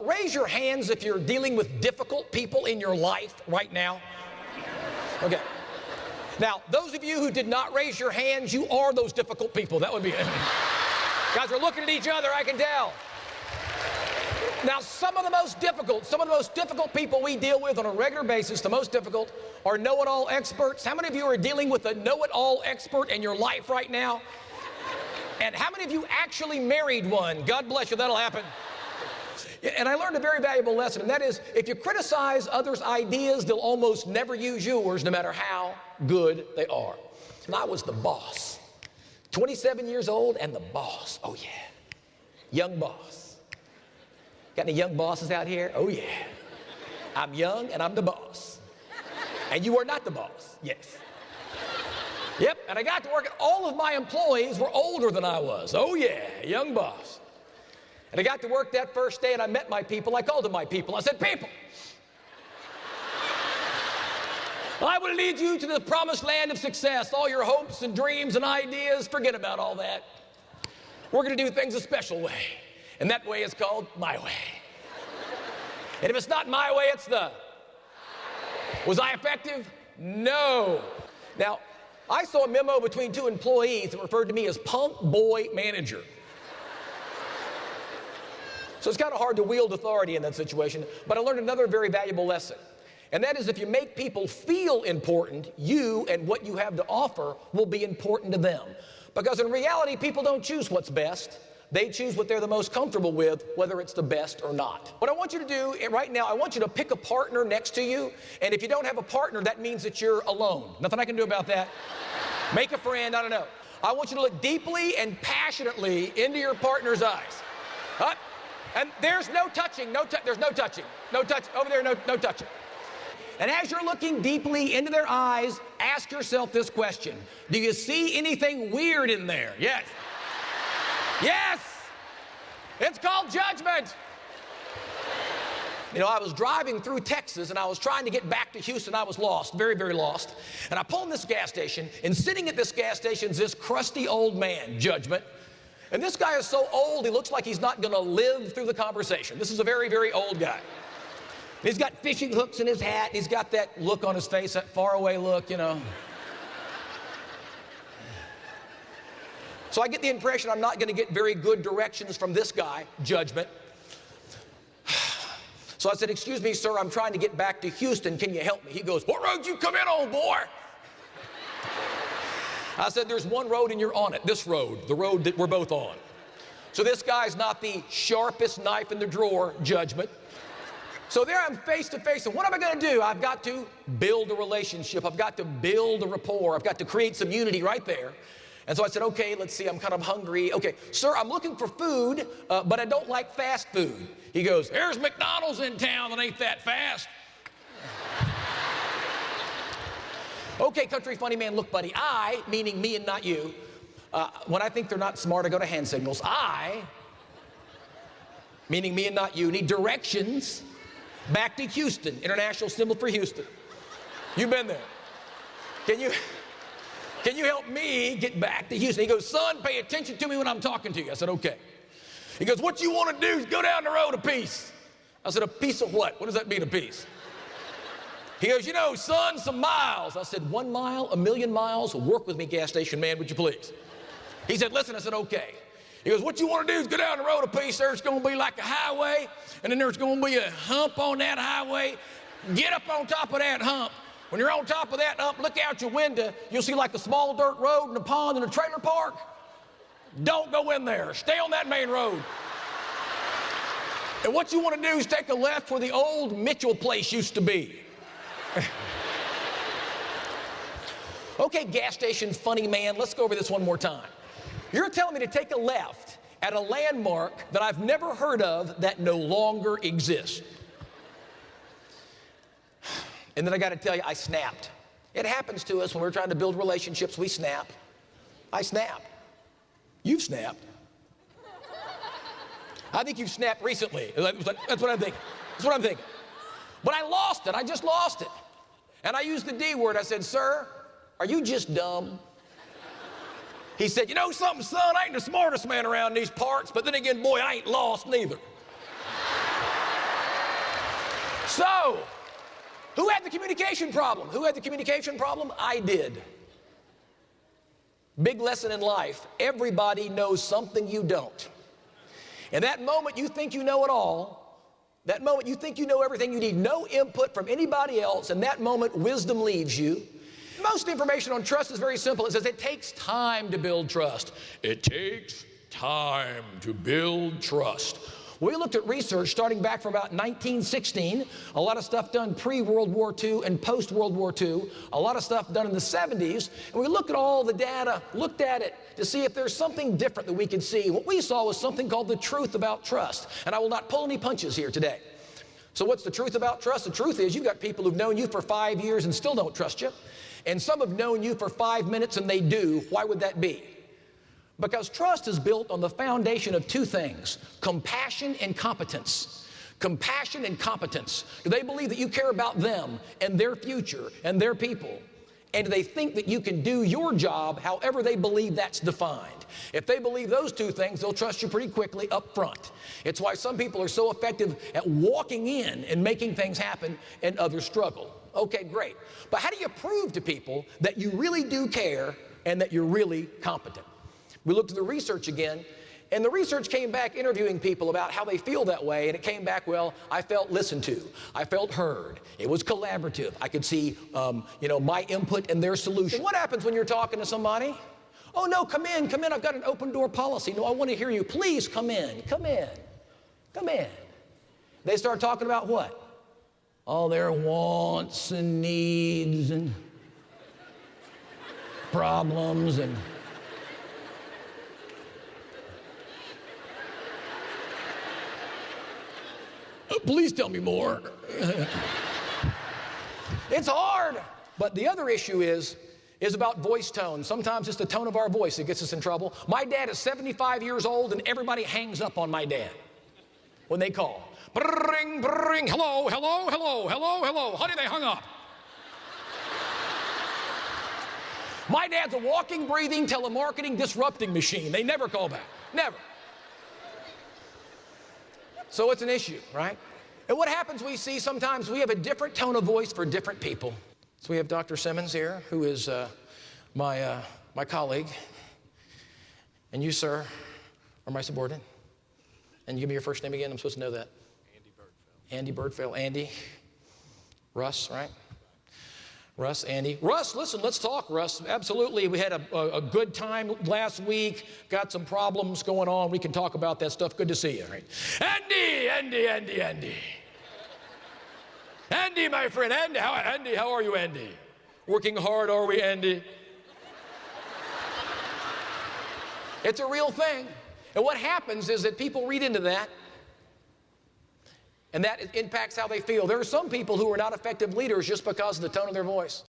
Raise your hands if you're dealing with difficult people in your life right now. Okay. Now, those of you who did not raise your hands, you are those difficult people. That would be it. Guys are looking at each other, I can tell. Now, some of the most difficult people we deal with on a regular basis, the most difficult, are know-it-all experts. How many of you are dealing with a know-it-all expert in your life right now? And how many of you actually married one? God bless you, that'll happen. And I learned a very valuable lesson, and that is, if you criticize others' ideas, they'll almost never use yours, no matter how good they are. And I was the boss. 27 years old and the boss. Oh, yeah. Young boss. Got any young bosses out here? Oh, yeah. I'm young and I'm the boss. And you are not the boss. Yes. Yep, and I got to work, and all of my employees were older than I was. Oh, yeah, young boss. And I got to work that first day, and I met my people. I called them my people. I said, people, I will lead you to the promised land of success. All your hopes and dreams and ideas, forget about all that. We're going to do things a special way. And that way is called my way. And if it's not my way, it's the... Was I effective? No. Now, I saw a memo between two employees that referred to me as punk boy manager. So it's kind of hard to wield authority in that situation, but I learned another very valuable lesson. And that is, if you make people feel important, you and what you have to offer will be important to them. Because in reality, people don't choose what's best. They choose what they're the most comfortable with, whether it's the best or not. What I want you to do right now, I want you to pick a partner next to you. And if you don't have a partner, that means that you're alone. Nothing I can do about that. Make a friend, I don't know. I want you to look deeply and passionately into your partner's eyes. And there's no touching, there's no touching. No touch, over there, no touching. And as you're looking deeply into their eyes, ask yourself this question. Do you see anything weird in there? Yes. Yes! It's called judgment. You know, I was driving through Texas, and I was trying to get back to Houston. I was lost, very, very lost. And I pulled in this gas station, and sitting at this gas station is this crusty old man, Judgement. And this guy is so old, he looks like he's not going to live through the conversation. This is a very, very old guy. He's got fishing hooks in his hat, and he's got that look on his face, that faraway look, you know. So I get the impression I'm not going to get very good directions from this guy, Judgement. So I said, excuse me, sir, I'm trying to get back to Houston. Can you help me? He goes, what road you come in on, boy? I said, there's one road and you're on it, this road, the road that we're both on. So this guy's not the sharpest knife in the drawer, Judgement. So there I'm face to face, and what am I going to do? I've got to build a relationship. I've got to build a rapport. I've got to create some unity right there. And so I said, okay, let's see, I'm kind of hungry. Okay, sir, I'm looking for food, but I don't like fast food. He goes, there's McDonald's in town that ain't that fast. Okay, country funny man, look, buddy, I, meaning me and not you, when I think they're not smart, I go to hand signals. I, meaning me and not you, need directions back to Houston, international symbol for Houston. You've been there. Can you help me get back to Houston? He goes, son, pay attention to me when I'm talking to you. I said, okay. He goes, what you want to do is go down the road a piece. I said, a piece of what? What does that mean, a piece? He goes, you know, son, some miles. I said, 1 mile, 1,000,000 miles? Work with me, gas station man, would you please? He said, listen. I said, okay. He goes, what you want to do is go down the road a piece. There's going to be like a highway, and then there's going to be a hump on that highway. Get up on top of that hump. When you're on top of that hump, look out your window. You'll see like a small dirt road and a pond and a trailer park. Don't go in there. Stay on that main road. And what you want to do is take a left where the old Mitchell place used to be. Okay, gas station funny man, let's go over this one more time. You're telling me to take a left at a landmark that I've never heard of that no longer exists. And then I got to tell you, I snapped. It happens to us when we're trying to build relationships, we snap. I snap. You've snapped. I think you've snapped recently. That's what I'm thinking. That's what I'm thinking. But I lost it. I just lost it. And I used the D word. I said, sir, are you just dumb? He said, you know something, son? I ain't the smartest man around these parts, but then again, boy, I ain't lost neither. So, who had the communication problem? Who had the communication problem? I did. Big lesson in life. Everybody knows something you don't. And that moment you think you know it all, that moment you think you know everything, you need no input from anybody else, and that moment wisdom leaves you. Most information on trust is very simple. It says it takes time to build trust. It takes time to build trust. We looked at research starting back from about 1916, a lot of stuff done pre-World War II and post-World War II, a lot of stuff done in the 70s, and we looked at all the data, looked at it to see if there's something different that we could see. What we saw was something called the truth about trust, and I will not pull any punches here today. So what's the truth about trust? The truth is you've got people who've known you for 5 years and still don't trust you, and some have known you for 5 minutes and they do. Why would that be? Because trust is built on the foundation of two things, compassion and competence. Compassion and competence. Do they believe that you care about them and their future and their people? And do they think that you can do your job however they believe that's defined? If they believe those two things, they'll trust you pretty quickly up front. It's why some people are so effective at walking in and making things happen and others struggle. Okay, great. But how do you prove to people that you really do care and that you're really competent? We looked at the research again, and the research came back interviewing people about how they feel that way, and it came back, well, I felt listened to. I felt heard. It was collaborative. I could see, my input and their solution. What happens when you're talking to somebody? Oh, no, come in. I've got an open door policy. No, I want to hear you. Please come in. Come in. They start talking about what? All their wants and needs and problems and... Please tell me more. It's hard. But the other issue is about voice tone. Sometimes it's the tone of our voice that gets us in trouble. My dad is 75 years old, and everybody hangs up on my dad when they call. Bring, bring, hello. Honey, they hung up. My dad's a walking, breathing, telemarketing, disrupting machine. They never call back. Never. So it's an issue, right? And what happens, we see sometimes we have a different tone of voice for different people. So we have Dr. Simmons here, who is my colleague. And you, sir, are my subordinate. And you give me your first name again? I'm supposed to know that. Andy Birdfell. Andy. Russ, right? Russ, Andy. Russ, listen, let's talk, Russ. Absolutely. We had a good time last week. Got some problems going on. We can talk about that stuff. Good to see you, right? Andy. Andy, my friend. Andy, how are you, Andy? Working hard, are we, Andy? It's a real thing. And what happens is that people read into that, and that impacts how they feel. There are some people who are not effective leaders just because of the tone of their voice.